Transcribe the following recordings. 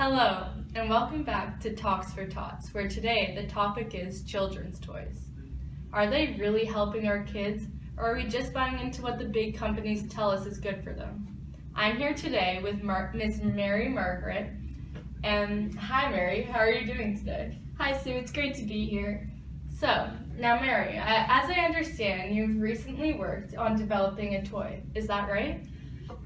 Hello, and welcome back to Talks for Tots, where today the topic is children's toys. Are they really helping our kids, or are we just buying into what the big companies tell us is good for them? I'm here today with Miss Mary Margaret, and hi Mary, how are you doing today? Hi Sue, it's great to be here. So, now Mary, as I understand, you've recently worked on developing a toy, is that right?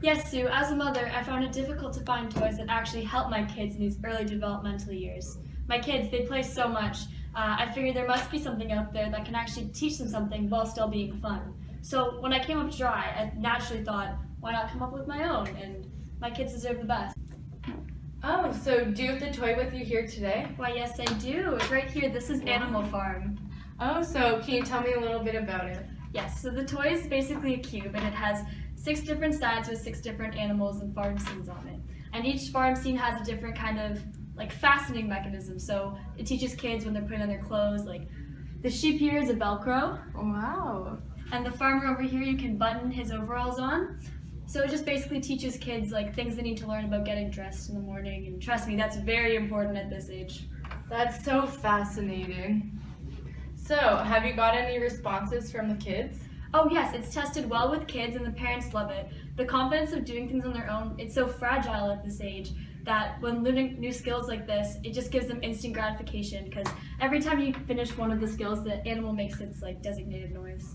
Yes, Sue, as a mother, I found it difficult to find toys that actually help my kids in these early developmental years. My kids, they play so much. I figured there must be something out there that can actually teach them something while still being fun. So when I came up dry, I naturally thought, why not come up with my own? And my kids deserve the best. Oh, so do you have the toy with you here today? Why, yes, I do. It's right here. This is Animal Farm. Oh, so can you tell me a little bit about it? Yes, so the toy is basically a cube, and it has 6 different sides with 6 different animals and farm scenes on it. And each farm scene has a different kind of fastening mechanism. So it teaches kids when they're putting on their clothes, like the sheep here is a Velcro. Wow. And the farmer over here, you can button his overalls on. So it just basically teaches kids things they need to learn about getting dressed in the morning. And trust me, that's very important at this age. That's so fascinating. So, have you got any responses from the kids? Oh yes, it's tested well with kids and the parents love it. The confidence of doing things on their own, it's so fragile at this age that when learning new skills like this, it just gives them instant gratification because every time you finish one of the skills, the animal makes its designated noise.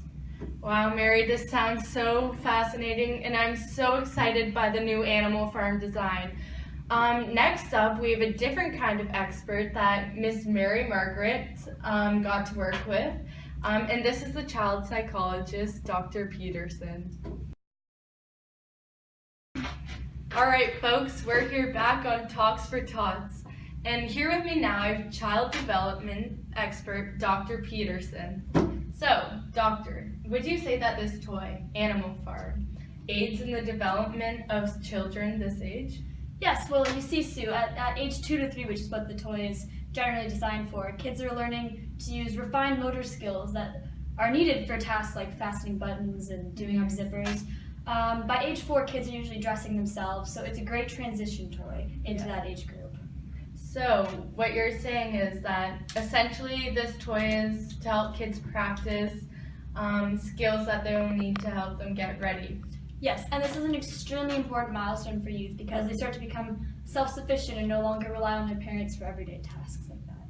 Wow, Mary, this sounds so fascinating, and I'm so excited by the new Animal Farm design. Next up, we have a different kind of expert that Miss Mary Margaret got to work with. And this is the child psychologist, Dr. Peterson. All right, folks, we're here back on Talks for Tots. And here with me now, I have child development expert, Dr. Peterson. So, doctor, would you say that this toy, Animal Farm, aids in the development of children this age? Yes, well, you see, Sue, at age 2 to 3, which is what the toy is generally designed for, kids are learning to use refined motor skills that are needed for tasks like fastening buttons and doing up zippers. By age 4, kids are usually dressing themselves, so it's a great transition toy into that age group. So, what you're saying is that essentially this toy is to help kids practice skills that they'll need to help them get ready. Yes, and this is an extremely important milestone for youth because they start to become self-sufficient and no longer rely on their parents for everyday tasks like that.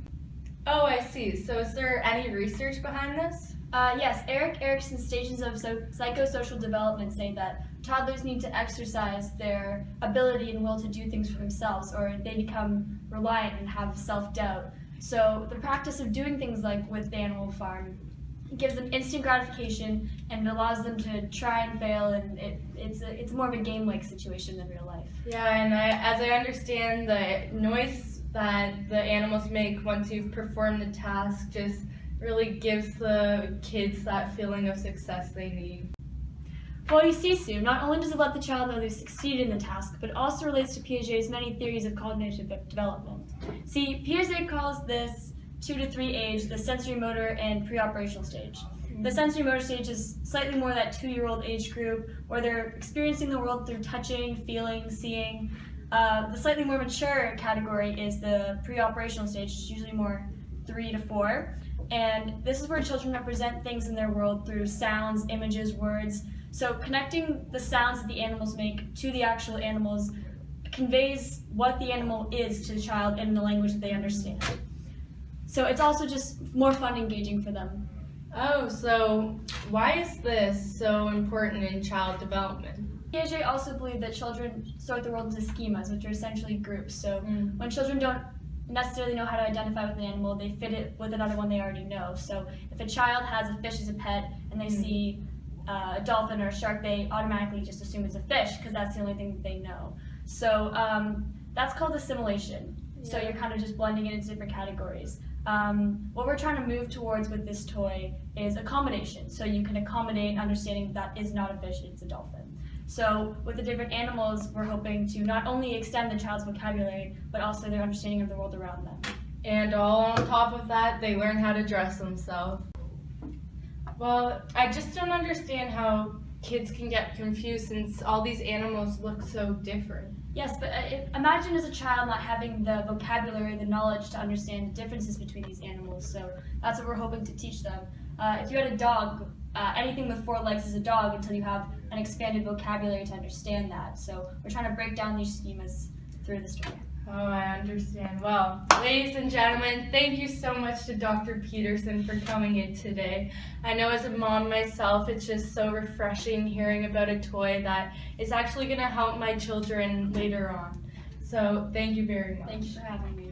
Oh, I see. So is there any research behind this? Yes, Erik Erikson's stages of psychosocial development say that toddlers need to exercise their ability and will to do things for themselves, or they become reliant and have self-doubt. So the practice of doing things like with the Animal Farm, it gives them instant gratification and allows them to try and fail, and it's more of a game-like situation than real life. Yeah, and as I understand, the noise that the animals make once you've performed the task just really gives the kids that feeling of success they need. Well, you see, Sue, not only does it let the child know they succeeded in the task, but it also relates to Piaget's many theories of cognitive development. See, Piaget calls this 2 to 3 age the sensory motor and pre-operational stage. The sensory motor stage is slightly more that 2-year-old age group where they're experiencing the world through touching, feeling, seeing. The slightly more mature category is the pre-operational stage, which is usually more 3 to 4. And this is where children represent things in their world through sounds, images, words. So connecting the sounds that the animals make to the actual animals conveys what the animal is to the child in the language that they understand. So it's also just more fun and engaging for them. Oh, so why is this so important in child development? Piaget also believed that children sort the world into schemas, which are essentially groups. So when children don't necessarily know how to identify with an animal, they fit it with another one they already know. So if a child has a fish as a pet and they see a dolphin or a shark, they automatically just assume it's a fish because that's the only thing that they know. So that's called assimilation. So you're kind of just blending it into different categories. What we're trying to move towards with this toy is accommodation. So you can accommodate understanding that is not a fish, it's a dolphin. So with the different animals, we're hoping to not only extend the child's vocabulary, but also their understanding of the world around them. And all on top of that, they learn how to dress themselves. Well, I just don't understand how kids can get confused since all these animals look so different. Yes, but imagine as a child not having the vocabulary, the knowledge to understand the differences between these animals. So that's what we're hoping to teach them. If you had a dog, anything with 4 legs is a dog until you have an expanded vocabulary to understand that. So we're trying to break down these schemas through the story. Oh, I understand. Well, ladies and gentlemen, thank you so much to Dr. Peterson for coming in today. I know as a mom myself, it's just so refreshing hearing about a toy that is actually going to help my children later on. So thank you very much. Thank you for having me.